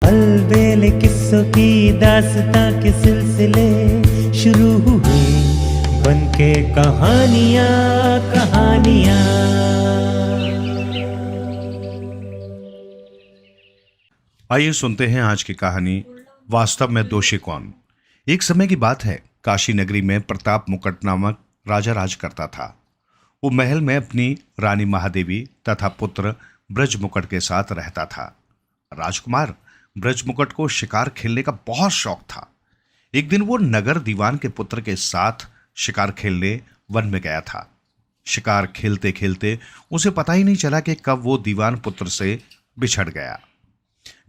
अलबेले किस्सों की दास्तां के सिलसिले शुरू हुए, बनके कहानियां कहानियां। आइए सुनते हैं आज की कहानी, वास्तव में दोषी कौन। एक समय की बात है, काशी नगरी में प्रताप मुकुट नामक राजा राज करता था। वो महल में अपनी रानी महादेवी तथा पुत्र ब्रजमुकुट के साथ रहता था। राजकुमार ब्रजमुकुट को शिकार खेलने का बहुत शौक था। एक दिन वो नगर दीवान के पुत्र के साथ शिकार खेलने वन में गया था। शिकार खेलते खेलते उसे पता ही नहीं चला कि कब वो दीवान पुत्र से बिछड़ गया।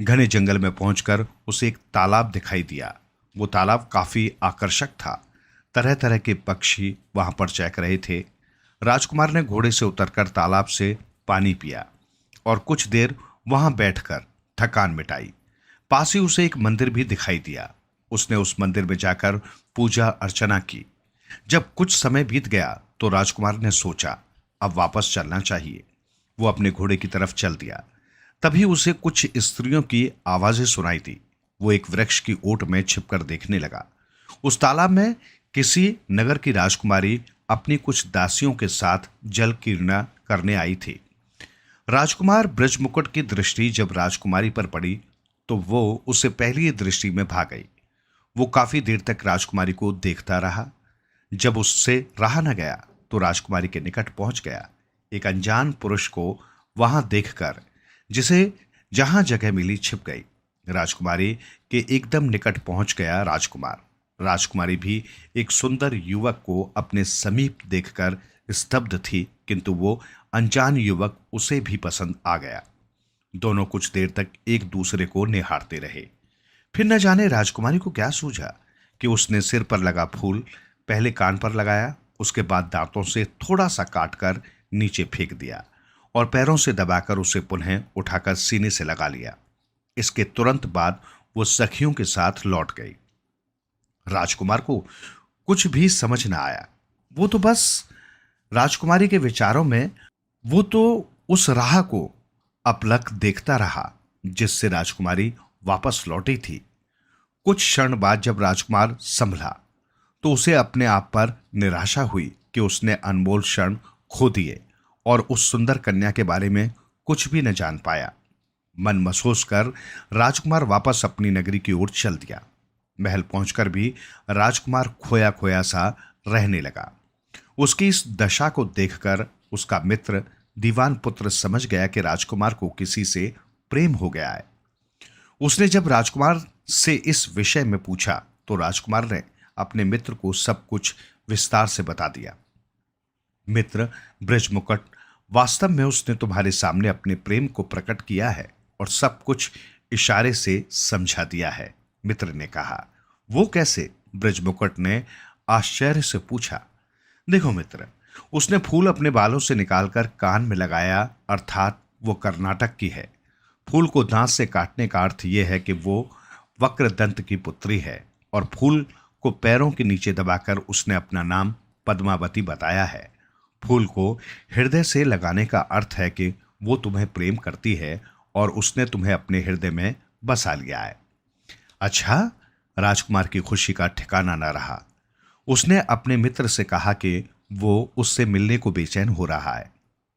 घने जंगल में पहुंचकर उसे एक तालाब दिखाई दिया। वो तालाब काफी आकर्षक था। तरह तरह के पक्षी वहां पर चहक रहे थे। राजकुमार ने घोड़े से उतरकर तालाब से पानी पिया और कुछ देर वहां बैठकर थकान मिटाई। पास ही उसे एक मंदिर भी दिखाई दिया। उसने उस मंदिर में जाकर पूजा अर्चना की। जब कुछ समय बीत गया तो राजकुमार ने सोचा, अब वापस चलना चाहिए। वो अपने घोड़े की तरफ चल दिया। तभी उसे कुछ स्त्रियों की आवाजें सुनाई दी। वो एक वृक्ष की ओट में छिपकर देखने लगा। उस तालाब में किसी नगर की राजकुमारी अपनी कुछ दासियों के साथ जल क्रीड़ा करने आई थी। राजकुमार ब्रजमुकुट की दृष्टि जब राजकुमारी पर पड़ी तो वो उसे पहली दृष्टि में भाग गई। वो काफी देर तक राजकुमारी को देखता रहा। जब उससे रहा न गया तो राजकुमारी के निकट पहुंच गया। एक अनजान पुरुष को वहां देखकर जिसे जहां जगह मिली छिप गई। राजकुमारी के एकदम निकट पहुंच गया राजकुमार। राजकुमारी भी एक सुंदर युवक को अपने समीप देखकर स्तब्ध थी, किंतु वो अनजान युवक उसे भी पसंद आ गया। दोनों कुछ देर तक एक दूसरे को निहारते रहे। फिर न जाने राजकुमारी को क्या सूझा कि उसने सिर पर लगा फूल पहले कान पर लगाया, उसके बाद दांतों से थोड़ा सा काटकर नीचे फेंक दिया और पैरों से दबाकर उसे पुनः उठाकर सीने से लगा लिया। इसके तुरंत बाद वो सखियों के साथ लौट गई। राजकुमार को कुछ भी समझ न आया। वो तो बस राजकुमारी के विचारों में वो तो उस राह को अपलक देखता रहा जिससे राजकुमारी वापस लौटी थी। कुछ क्षण बाद जब राजकुमार संभला तो उसे अपने आप पर निराशा हुई कि उसने अनमोल क्षण खो दिए और उस सुंदर कन्या के बारे में कुछ भी न जान पाया। मन महसूस कर राजकुमार वापस अपनी नगरी की ओर चल दिया। महल पहुंचकर भी राजकुमार खोया खोया सा रहने लगा। उसकी इस दशा को देखकर उसका मित्र दीवान पुत्र समझ गया कि राजकुमार को किसी से प्रेम हो गया है। उसने जब राजकुमार से इस विषय में पूछा तो राजकुमार ने अपने मित्र को सब कुछ विस्तार से बता दिया। मित्र ब्रजमुकुट, वास्तव में उसने तुम्हारे सामने अपने प्रेम को प्रकट किया है और सब कुछ इशारे से समझा दिया है, मित्र ने कहा। वो कैसे? ब्रजमुकुट ने आश्चर्य से पूछा। देखो मित्र, उसने फूल अपने बालों से निकालकर कान में लगाया, अर्थात वो कर्नाटक की है। फूल को दांत से काटने का अर्थ यह है कि वो वक्रदंत की पुत्री है और फूल को पैरों के नीचे दबाकर उसने अपना नाम पद्मावती बताया है। फूल को हृदय से लगाने का अर्थ है कि वो तुम्हें प्रेम करती है और उसने तुम्हें अपने हृदय में बसा लिया है। अच्छा, राजकुमार की खुशी का ठिकाना न रहा। उसने अपने मित्र से कहा कि वो उससे मिलने को बेचैन हो रहा है।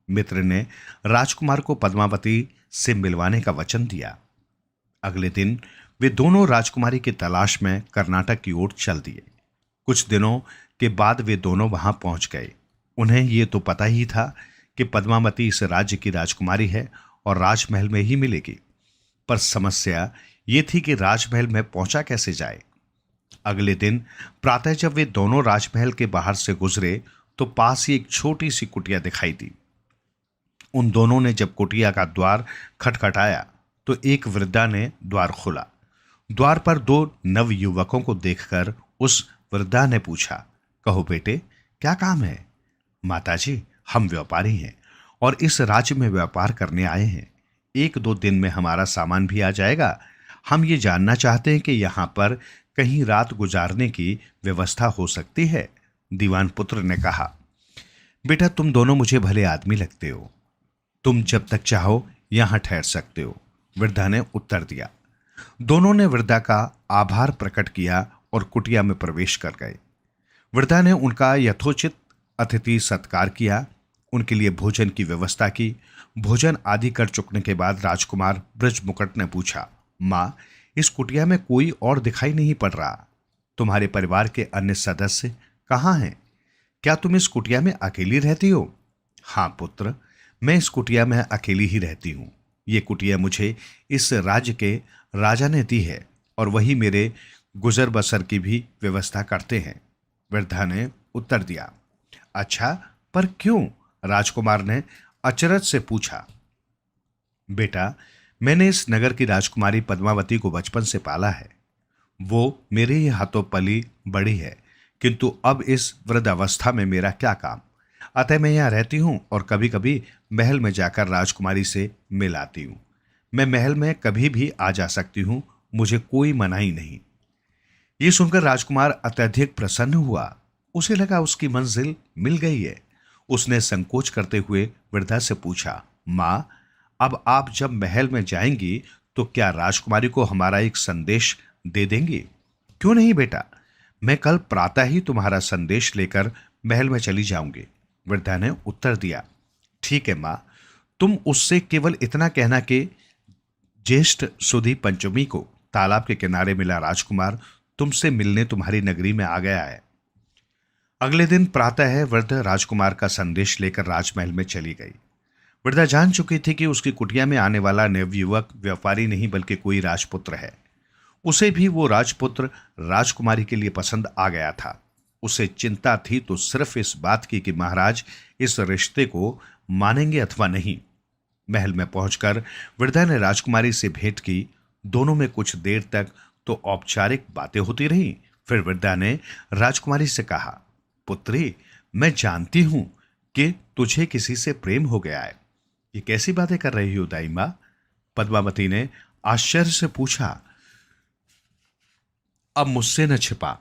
मित्र ने राजकुमार को पद्मावती से मिलवाने का वचन दिया। अगले दिन वे दोनों राजकुमारी की तलाश में कर्नाटक की ओर चल दिए। कुछ दिनों के बाद वे दोनों वहां पहुंच गए। उन्हें ये तो पता ही था कि पद्मावती इस राज्य की राजकुमारी है और राजमहल में ही मिलेगी, पर समस्या ये थी कि राजमहल में पहुंचा कैसे जाए। अगले दिन प्रातः जब वे दोनों राजमहल के बाहर से गुजरे तो पास ही एक छोटी सी कुटिया दिखाई दी। उन दोनों ने जब कुटिया का द्वार खटखटाया तो एक वृद्धा ने द्वार खोला। द्वार पर दो नव युवकों को देखकर उस वृद्धा ने पूछा, कहो बेटे, क्या काम है? माताजी, हम व्यापारी हैं और इस राज्य में व्यापार करने आए हैं। 1-2 दिन में हमारा सामान भी आ जाएगा। हम ये जानना चाहते हैं कि यहाँ पर कहीं रात गुजारने की व्यवस्था हो सकती है। दीवान पुत्र ने कहा, बेटा, तुम दोनों मुझे भले आदमी लगते हो। तुम जब तक चाहो यहां ठहर सकते हो, वृद्धा ने उत्तर दिया। दोनों ने वृद्धा का आभार प्रकट किया और कुटिया में प्रवेश कर गए। वृद्धा ने उनका यथोचित अतिथि सत्कार किया, उनके लिए भोजन की व्यवस्था की। भोजन आदि कर चुकने के बाद राजकुमार ब्रज मुकुट ने पूछा, माँ, इस कुटिया में कोई और दिखाई नहीं पड़ रहा। तुम्हारे परिवार के अन्य सदस्य कहाँ हैं? क्या तुम इस कुटिया में अकेली रहती हो? हाँ पुत्र, मैं इस कुटिया में अकेली ही रहती हूँ। ये कुटिया मुझे इस राज्य के राजा ने दी है और वही मेरे गुजर बसर की भी व्यवस्था करते हैं। वृद्धा ने उत्तर दिया। अच्छा, पर क्यों? राजकुमार ने अचरज से पूछा। बेटा, मैंने इस नगर की राजकुमारी पद्मावती को बचपन से पाला है। वो मेरे ही हाथों पली बड़ी है, किंतु अब इस वृद्धावस्था में मेरा क्या काम। अतः मैं यहाँ रहती हूँ और कभी कभी महल में जाकर राजकुमारी से मिल आती हूँ। मैं महल में कभी भी आ जा सकती हूँ, मुझे कोई मनाही नहीं। ये सुनकर राजकुमार अत्यधिक प्रसन्न हुआ। उसे लगा उसकी मंजिल मिल गई है। उसने संकोच करते हुए वृद्धा से पूछा, माँ, अब आप जब महल में जाएंगी तो क्या राजकुमारी को हमारा एक संदेश दे देंगी? क्यों नहीं बेटा, मैं कल प्रातः ही तुम्हारा संदेश लेकर महल में चली जाऊंगी। वृद्धा ने उत्तर दिया। ठीक है माँ, तुम उससे केवल इतना कहना कि ज्येष्ठ सुदी पंचमी को तालाब के किनारे मिला राजकुमार तुमसे मिलने तुम्हारी नगरी में आ गया है। अगले दिन प्रातः वृद्ध राजकुमार का संदेश लेकर राजमहल में चली गई। वृद्धा जान चुकी थी कि उसकी कुटिया में आने वाला नवयुवक व्यापारी नहीं बल्कि कोई राजपुत्र है। उसे भी वो राजपुत्र राजकुमारी के लिए पसंद आ गया था। उसे चिंता थी तो सिर्फ इस बात की कि महाराज इस रिश्ते को मानेंगे अथवा नहीं। महल में पहुंचकर वृद्धा ने राजकुमारी से भेंट की। दोनों में कुछ देर तक तो औपचारिक बातें होती रहीं। फिर वृद्धा ने राजकुमारी से कहा, पुत्री, मैं जानती हूं कि तुझे किसी से प्रेम हो गया है। ये कैसी बातें कर रही हो दाई मां? पद्मावती ने आश्चर्य से पूछा। अब मुझसे न छिपा।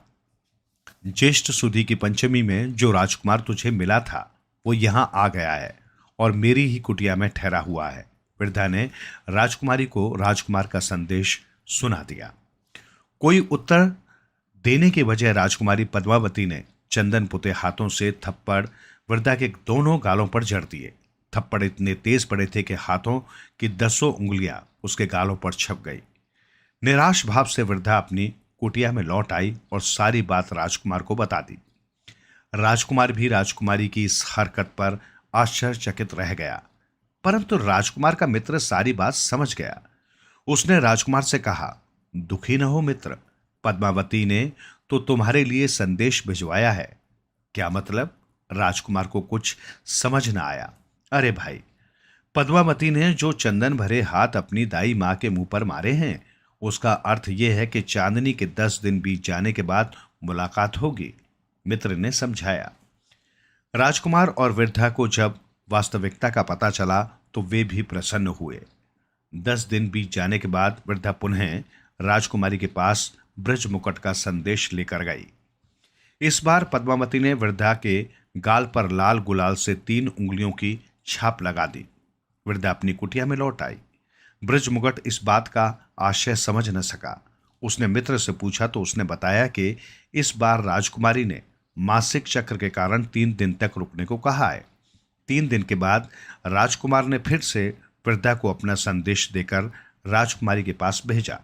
ज्येष्ठ सुदी की पंचमी में जो राजकुमार तुझे मिला था वो यहां आ गया है और मेरी ही कुटिया में ठहरा हुआ है। वृद्धा ने राजकुमारी को राजकुमार का संदेश सुना दिया। कोई उत्तर देने के बजाय राजकुमारी पद्मावती ने चंदन पुते हाथों से थप्पड़ वृद्धा के दोनों गालों पर जड़ दिए। थप्पड़ इतने तेज पड़े थे कि हाथों की 10 उंगलियां उसके गालों पर छप गई। निराश भाव से वृद्धा अपनी कुटिया में लौट आई और सारी बात राजकुमार को बता दी। राजकुमार भी राजकुमारी की इस हरकत पर आश्चर्यचकित रह गया, परंतु राजकुमार का मित्र सारी बात समझ गया। उसने राजकुमार से कहा, दुखी न हो मित्र, पद्मावती ने तो तुम्हारे लिए संदेश भिजवाया है। क्या मतलब? राजकुमार को कुछ समझ न आया। अरे भाई, पद्मावती ने जो चंदन भरे हाथ अपनी दाई मां के मुंह पर मारे हैं उसका अर्थ यह है कि चांदनी के 10 दिन बीत जाने के बाद मुलाकात होगी, मित्र ने समझाया। राजकुमार और वृद्धा को जब वास्तविकता का पता चला तो वे भी प्रसन्न हुए। 10 दिन बीत जाने के बाद वृद्धा पुनः राजकुमारी के पास ब्रज मुकुट का संदेश लेकर गई। इस बार पद्मावती ने वृद्धा के गाल पर लाल गुलाल से 3 उंगलियों की छाप लगा दी। वृद्धा अपनी कुटिया में लौट आई। ब्रज मुकुट इस बात का आशय समझ न सका। उसने मित्र से पूछा तो उसने बताया कि इस बार राजकुमारी ने मासिक चक्र के कारण 3 दिन तक रुकने को कहा है। 3 दिन के बाद राजकुमार ने फिर से वृद्धा को अपना संदेश देकर राजकुमारी के पास भेजा।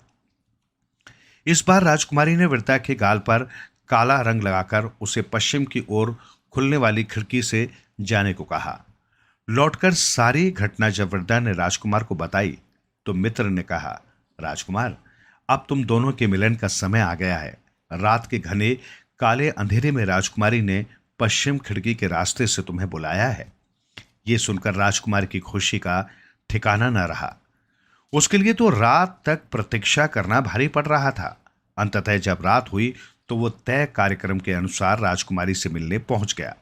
इस बार राजकुमारी ने वृद्धा के गाल पर काला रंग लगाकर उसे पश्चिम की ओर खुलने वाली खिड़की से जाने को कहा। लौटकर सारी घटना जब वृद्धा ने राजकुमार को बताई तो मित्र ने कहा, राजकुमार, अब तुम दोनों के मिलन का समय आ गया है। रात के घने काले अंधेरे में राजकुमारी ने पश्चिम खिड़की के रास्ते से तुम्हें बुलाया है। ये सुनकर राजकुमार की खुशी का ठिकाना न रहा। उसके लिए तो रात तक प्रतीक्षा करना भारी पड़ रहा था। अंततः जब रात हुई तो वो तय कार्यक्रम के अनुसार राजकुमारी से मिलने पहुंच गया।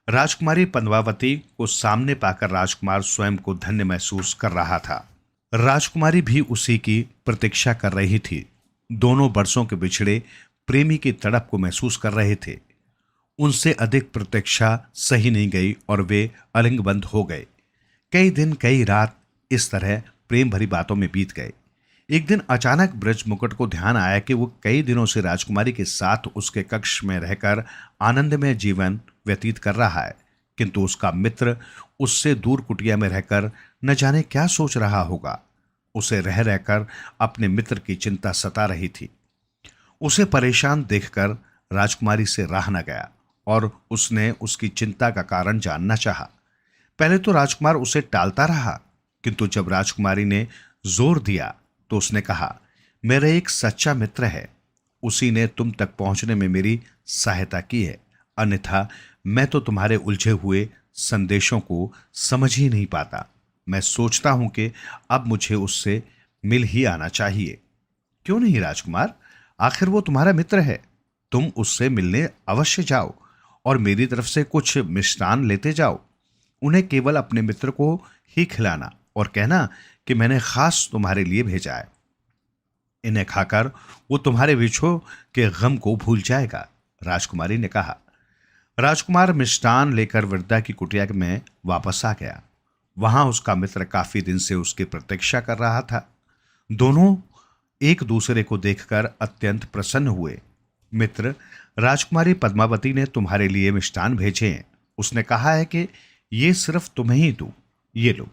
राजकुमारी पद्मावती को सामने पाकर राजकुमार स्वयं को धन्य महसूस कर रहा था। राजकुमारी भी उसी की प्रतीक्षा कर रही थी। दोनों बरसों के बिछड़े प्रेमी की तड़प को महसूस कर रहे थे। उनसे अधिक प्रतीक्षा सही नहीं गई और वे अलिंगबंद हो गए। कई दिन कई रात इस तरह प्रेम भरी बातों में बीत गए। एक दिन अचानक ब्रज मुकुट को ध्यान आया कि वो कई दिनों से राजकुमारी के साथ उसके कक्ष में रहकर आनंदमय जीवन व्यतीत कर रहा है, किंतु उसका मित्र उससे दूर कुटिया में रहकर न जाने क्या सोच रहा होगा। उसे रह रहकर अपने मित्र की चिंता सता रही थी। उसे परेशान देखकर राजकुमारी से रहा न गया और उसने उसकी चिंता का कारण जानना चाहा। पहले तो राजकुमार उसे टालता रहा, किंतु जब राजकुमारी ने जोर दिया तो उसने कहा, मेरा एक सच्चा मित्र है, उसी ने तुम तक पहुंचने में मेरी सहायता की है, अन्यथा मैं तो तुम्हारे उलझे हुए संदेशों को समझ ही नहीं पाता। मैं सोचता हूं कि अब मुझे उससे मिल ही आना चाहिए। क्यों नहीं राजकुमार, आखिर वो तुम्हारा मित्र है, तुम उससे मिलने अवश्य जाओ और मेरी तरफ से कुछ मिष्टान लेते जाओ। उन्हें केवल अपने मित्र को ही खिलाना और कहना कि मैंने खास तुम्हारे लिए भेजा है। इन्हें खाकर वो तुम्हारे विछोह के गम को भूल जाएगा, राजकुमारी ने कहा। राजकुमार मिष्टान लेकर वृद्धा की कुटिया में वापस आ गया। वहां उसका मित्र काफी दिन से उसकी प्रतीक्षा कर रहा था। दोनों एक दूसरे को देखकर अत्यंत प्रसन्न हुए। मित्र, राजकुमारी पद्मावती ने तुम्हारे लिए मिष्टान भेजे हैं। उसने कहा है कि ये सिर्फ तुम्हें ही दूं, ये लो।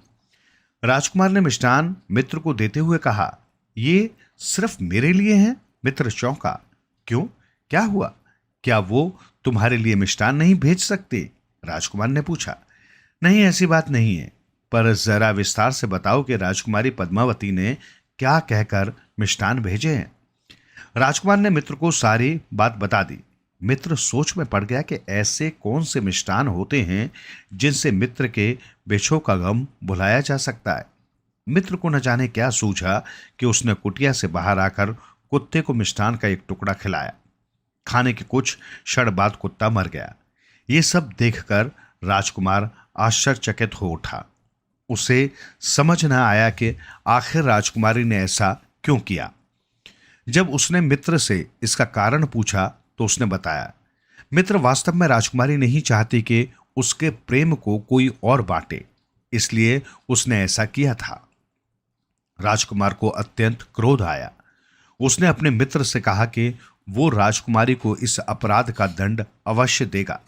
राजकुमार ने मिष्टान मित्र को देते हुए कहा, ये सिर्फ मेरे लिए हैं? मित्र चौंका। क्यों, क्या हुआ? क्या वो तुम्हारे लिए मिष्टान नहीं भेज सकते? राजकुमार ने पूछा। नहीं, ऐसी बात नहीं है, पर जरा विस्तार से बताओ कि राजकुमारी पद्मावती ने क्या कहकर मिष्टान भेजे हैं। राजकुमार ने मित्र को सारी बात बता दी। मित्र सोच में पड़ गया कि ऐसे कौन से मिष्टान होते हैं जिनसे मित्र के बेछोह का गम भुलाया जा सकता है। मित्र को न जाने क्या सूझा कि उसने कुटिया से बाहर आकर कुत्ते को मिष्टान का एक टुकड़ा खिलाया। खाने के कुछ क्षण बाद कुत्ता मर गया। ये सब देखकर राजकुमार आश्चर्यचकित हो उठा। उसे समझ न आया कि आखिर राजकुमारी ने ऐसा क्यों किया। जब उसने मित्र से इसका कारण पूछा तो उसने बताया, मित्र वास्तव में राजकुमारी नहीं चाहती कि उसके प्रेम को कोई और बांटे, इसलिए उसने ऐसा किया था। राजकुमार को अत्यंत क्रोध आया। उसने अपने मित्र से कहा कि वो राजकुमारी को इस अपराध का दंड अवश्य देगा।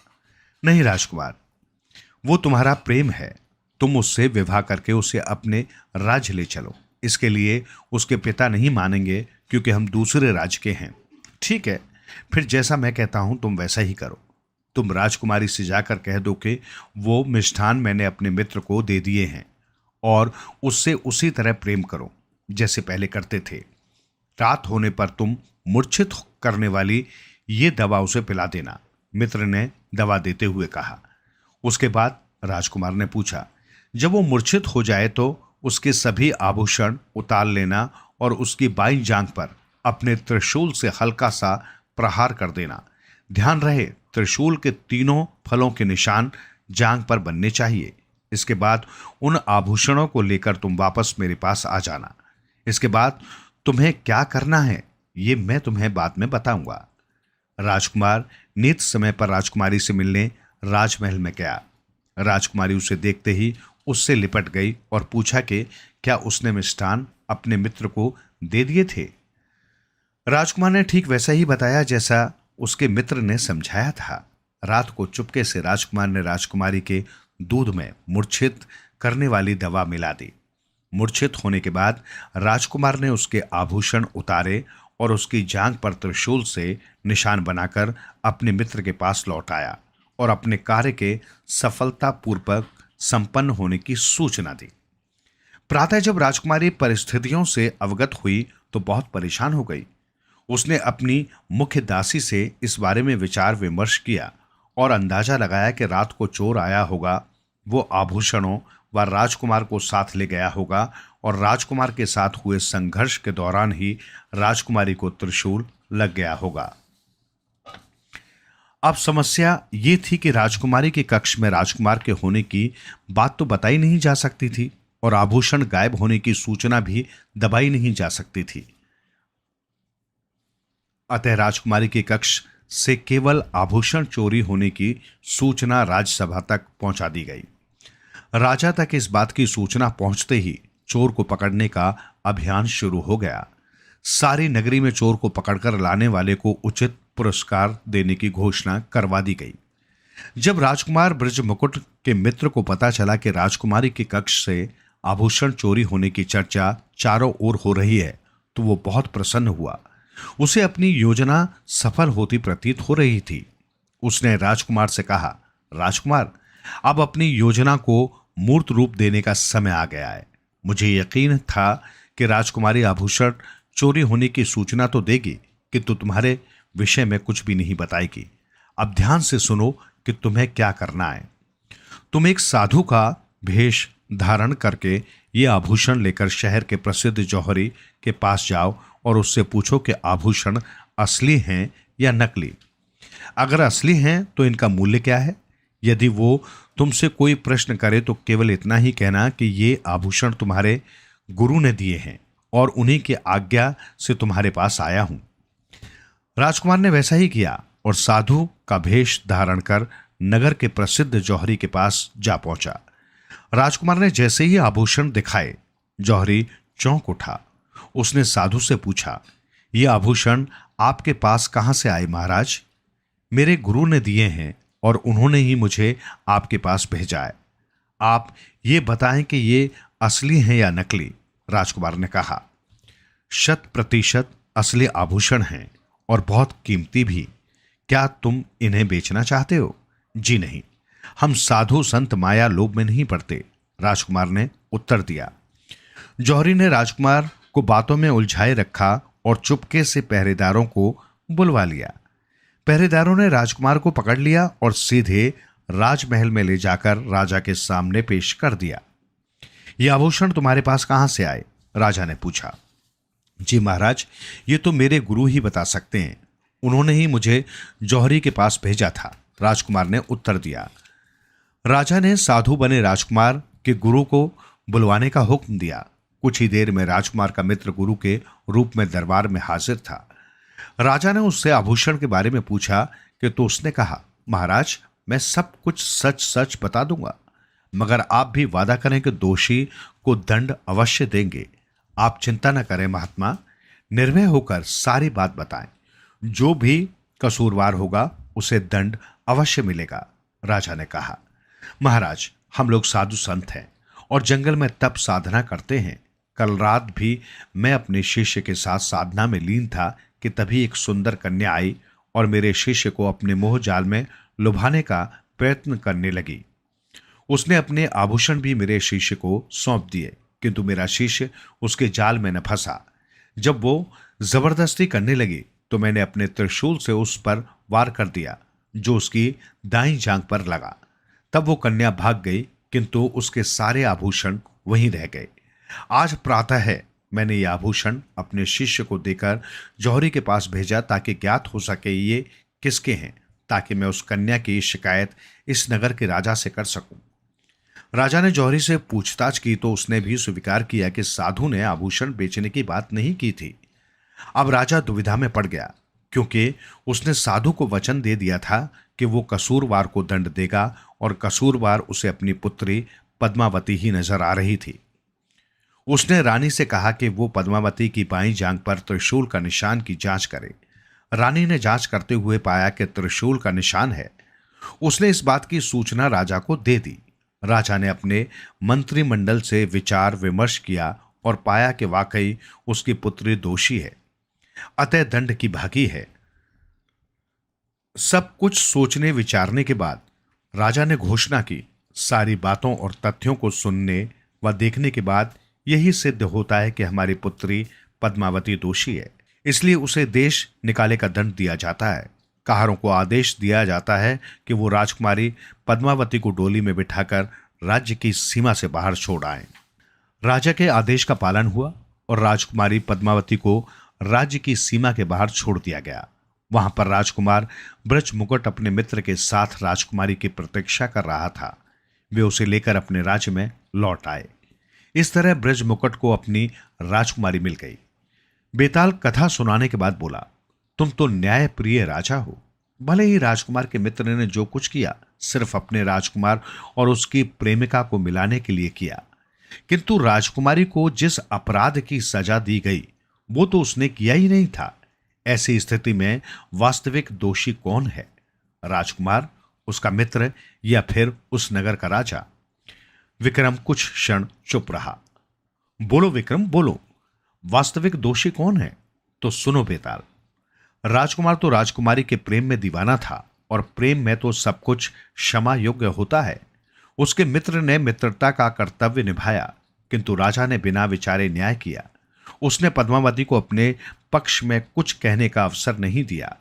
नहीं राजकुमार, वो तुम्हारा प्रेम है, तुम उससे विवाह करके उसे अपने राज्य ले चलो। इसके लिए उसके पिता नहीं मानेंगे क्योंकि हम दूसरे राज्य के हैं। ठीक है, फिर जैसा मैं कहता हूं तुम वैसा ही करो। तुम राजकुमारी से जाकर कह दो कि वो मिष्ठान मैंने अपने मित्र को दे दिए हैं और उससे उसी तरह प्रेम करो जैसे पहले करते थे। रात होने पर तुम मूर्छित करने वाली ये दवा उसे पिला देना, मित्र ने दवा देते हुए कहा। उसके बाद राजकुमार ने पूछा, जब वो मूर्छित हो जाए तो उसके सभी आभूषण उतार लेना और उसकी बाईं जांघ पर अपने त्रिशूल से हल्का सा प्रहार कर देना। ध्यान रहे, त्रिशूल के तीनों फलों के निशान जांघ पर बनने चाहिए। इसके बाद उन आभूषणों को लेकर तुम वापस मेरे पास आ जाना। इसके बाद तुम्हें क्या करना है ये मैं तुम्हें बाद में बताऊंगा। राजकुमार नियत समय पर राजकुमारी से मिलने राजमहल में गया। राजकुमारी उसे देखते ही उससे लिपट गई और पूछा कि क्या उसने मिष्ठान अपने मित्र को दे दिए थे। राजकुमार ने ठीक वैसा ही बताया जैसा उसके मित्र ने समझाया था। रात को चुपके से राजकुमार ने राजकुमारी के दूध में मूर्छित करने वाली दवा मिला दी। मूर्छित होने के बाद राजकुमार ने उसके आभूषण उतारे और उसकी जांघ पर त्रिशूल से निशान बनाकर अपने मित्र के पास लौट आया और अपने कार्य के सफलतापूर्वक संपन्न होने की सूचना दी। प्रातः जब राजकुमारी परिस्थितियों से अवगत हुई तो बहुत परेशान हो गई। उसने अपनी मुख्य दासी से इस बारे में विचार विमर्श किया और अंदाजा लगाया कि रात को चोर आया होगा, वो आभूषणों व राजकुमार को साथ ले गया होगा और राजकुमार के साथ हुए संघर्ष के दौरान ही राजकुमारी को त्रिशूल लग गया होगा। अब समस्या ये थी कि राजकुमारी के कक्ष में राजकुमार के होने की बात तो बताई नहीं जा सकती थी और आभूषण गायब होने की सूचना भी दबाई नहीं जा सकती थी। अतः राजकुमारी के कक्ष से केवल आभूषण चोरी होने की सूचना राज्यसभा तक पहुंचा दी गई। राजा तक इस बात की सूचना पहुंचते ही चोर को पकड़ने का अभियान शुरू हो गया। सारी नगरी में चोर को पकड़कर लाने वाले को उचित पुरस्कार देने की घोषणा करवा दी गई। जब राजकुमार ब्रजमुकुट के मित्र को पता चला कि राजकुमारी के कक्ष से आभूषण चोरी होने की चर्चा चारों ओर हो रही है, तो वो बहुत प्रसन्न हुआ। उसे अपनी योजना सफल होती प्रतीत हो रही थी। उसने राजकुमार से कहा, राजकुमार, अब अपनी योजना को मूर्त रूप देने का समय आ गया है। मुझे यकीन था कि राजकुमारी आभूषण चोरी होने की सूचना तो देगी, किंतु तुम्हारे विषय में कुछ भी नहीं बताएगी। अब ध्यान से सुनो कि तुम्हें क्या करना है। तुम एक साधु का भेष धारण करके ये आभूषण लेकर शहर के प्रसिद्ध जौहरी के पास जाओ और उससे पूछो कि आभूषण असली हैं या नकली। अगर असली हैं तो इनका मूल्य क्या है। यदि वो तुमसे कोई प्रश्न करे तो केवल इतना ही कहना कि ये आभूषण तुम्हारे गुरु ने दिए हैं और उन्हीं की आज्ञा से तुम्हारे पास आया हूं। राजकुमार ने वैसा ही किया और साधु का भेष धारण कर नगर के प्रसिद्ध जौहरी के पास जा पहुंचा। राजकुमार ने जैसे ही आभूषण दिखाए, जौहरी चौंक उठा। उसने साधु से पूछा, ये आभूषण आपके पास कहां से आए महाराज? मेरे गुरु ने दिए हैं और उन्होंने ही मुझे आपके पास भेजा है। आप ये बताएं कि ये असली हैं या नकली। राजकुमार ने कहा, 100% असली आभूषण हैं और बहुत कीमती भी। क्या तुम इन्हें बेचना चाहते हो? जी नहीं, हम साधु संत माया लोभ में नहीं पड़ते, राजकुमार ने उत्तर दिया। जौहरी ने राजकुमार को बातों में उलझाए रखा और चुपके से पहरेदारों को बुलवा लिया। पहरेदारों ने राजकुमार को पकड़ लिया और सीधे राजमहल में ले जाकर राजा के सामने पेश कर दिया। ये आभूषण तुम्हारे पास कहां से आए? राजा ने पूछा। जी महाराज, ये तो मेरे गुरु ही बता सकते हैं। उन्होंने ही मुझे जौहरी के पास भेजा था, राजकुमार ने उत्तर दिया। राजा ने साधु बने राजकुमार के गुरु को बुलवाने का हुक्म दिया। कुछ ही देर में राजकुमार का मित्र गुरु के रूप में दरबार में हाजिर था। राजा ने उससे आभूषण के बारे में पूछा कि तो उसने कहा, महाराज, मैं सब कुछ सच सच बता दूंगा, मगर आप भी वादा करें कि दोषी को दंड अवश्य देंगे। आप चिंता न करें महात्मा, निर्भय होकर सारी बात बताएं। जो भी कसूरवार होगा उसे दंड अवश्य मिलेगा। राजा ने कहा, महाराज, हम लोग साधु संत हैं और जंगल में तप साधना करते हैं। कल रात भी मैं अपने शिष्य के साथ साधना में लीन था कि तभी एक सुंदर कन्या आई और मेरे शिष्य को अपने मोह जाल में लुभाने का प्रयत्न करने लगी। उसने अपने आभूषण भी मेरे शिष्य को सौंप दिए, किंतु मेरा शिष्य उसके जाल में न फंसा। जब वो जबरदस्ती करने लगी तो मैंने अपने त्रिशूल से उस पर वार कर दिया, जो उसकी दाईं जांघ पर लगा। तब वो कन्या भाग गई, किंतु उसके सारे आभूषण वहीं रह गए। आज प्रातः है मैंने ये आभूषण अपने शिष्य को देकर जौहरी के पास भेजा ताकि ज्ञात हो सके ये किसके हैं, ताकि मैं उस कन्या की शिकायत इस नगर के राजा से कर सकूं। राजा ने जौहरी से पूछताछ की तो उसने भी स्वीकार किया कि साधु ने आभूषण बेचने की बात नहीं की थी। अब राजा दुविधा में पड़ गया, क्योंकि उसने साधु को वचन दे दिया था कि वो कसूरवार को दंड देगा और कसूरवार उसे अपनी पुत्री पद्मावती ही नजर आ रही थी। उसने रानी से कहा कि वो पद्मावती की बाईं जांघ पर त्रिशूल का निशान की जांच करे। रानी ने जांच करते हुए पाया कि त्रिशूल का निशान है। उसने इस बात की सूचना राजा को दे दी। राजा ने अपने मंत्रिमंडल से विचार विमर्श किया और पाया कि वाकई उसकी पुत्री दोषी है, अतः दंड की भागी है। सब कुछ सोचने विचारने के बाद राजा ने घोषणा की, सारी बातों और तथ्यों को सुनने व देखने के बाद यही सिद्ध होता है कि हमारी पुत्री पद्मावती दोषी है, इसलिए उसे देश निकाले का दंड दिया जाता है। कहारों को आदेश दिया जाता है कि वो राजकुमारी पद्मावती को डोली में बिठाकर राज्य की सीमा से बाहर छोड़ आए। राजा के आदेश का पालन हुआ और राजकुमारी पद्मावती को राज्य की सीमा के बाहर छोड़ दिया गया। वहां पर राजकुमार ब्रजमुकुट अपने मित्र के साथ राजकुमारी की प्रतीक्षा कर रहा था। वे उसे लेकर अपने राज्य में लौट आए। इस तरह ब्रजमुकुट को अपनी राजकुमारी मिल गई। बेताल कथा सुनाने के बाद बोला, तुम तो न्याय प्रिय राजा हो। भले ही राजकुमार के मित्र ने जो कुछ किया सिर्फ अपने राजकुमार और उसकी प्रेमिका को मिलाने के लिए किया, किंतु राजकुमारी को जिस अपराध की सजा दी गई वो तो उसने किया ही नहीं था। ऐसी स्थिति में वास्तविक दोषी कौन है? राजकुमार, उसका मित्र, या फिर उस नगर का राजा? विक्रम कुछ क्षण चुप रहा। बोलो विक्रम, बोलो, वास्तविक दोषी कौन है? तो सुनो बेताल, राजकुमार तो राजकुमारी के प्रेम में दीवाना था, और प्रेम में तो सब कुछ क्षमा योग्य होता है। उसके मित्र ने मित्रता का कर्तव्य निभाया, किंतु राजा ने बिना विचारे न्याय किया। उसने पद्मावती को अपने पक्ष में कुछ कहने का अवसर नहीं दिया।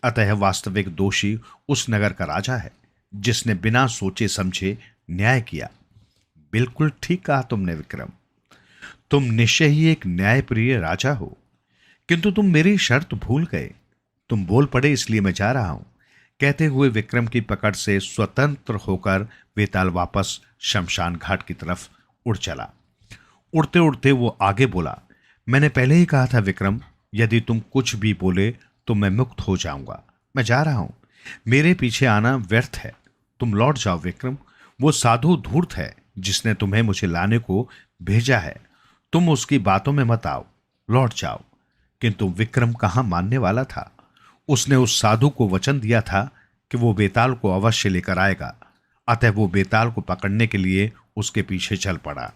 अतः वास्तविक दोषी उस नगर का राजा है, जिसने बिना सोचे समझे न्याय किया। बिल्कुल ठीक कहा तुमने विक्रम, तुम निश्चय ही एक न्यायप्रिय राजा हो, किंतु तुम मेरी शर्त भूल गए। तुम बोल पड़े इसलिए मैं जा रहा हूं। कहते हुए विक्रम की पकड़ से स्वतंत्र होकर वेताल वापस शमशान घाट की तरफ उड़ चला। उड़ते उड़ते वो आगे बोला, मैंने पहले ही कहा था विक्रम, यदि तुम कुछ भी बोले तो मैं मुक्त हो जाऊंगा। मैं जा रहा हूं, मेरे पीछे आना व्यर्थ है। तुम लौट जाओ विक्रम, वो साधु धूर्त है जिसने तुम्हें मुझे लाने को भेजा है। तुम उसकी बातों में मत आओ, लौट जाओ। किंतु विक्रम कहां मानने वाला था। उसने उस साधु को वचन दिया था कि वो बेताल को अवश्य लेकर आएगा। अतः वो बेताल को पकड़ने के लिए उसके पीछे चल पड़ा।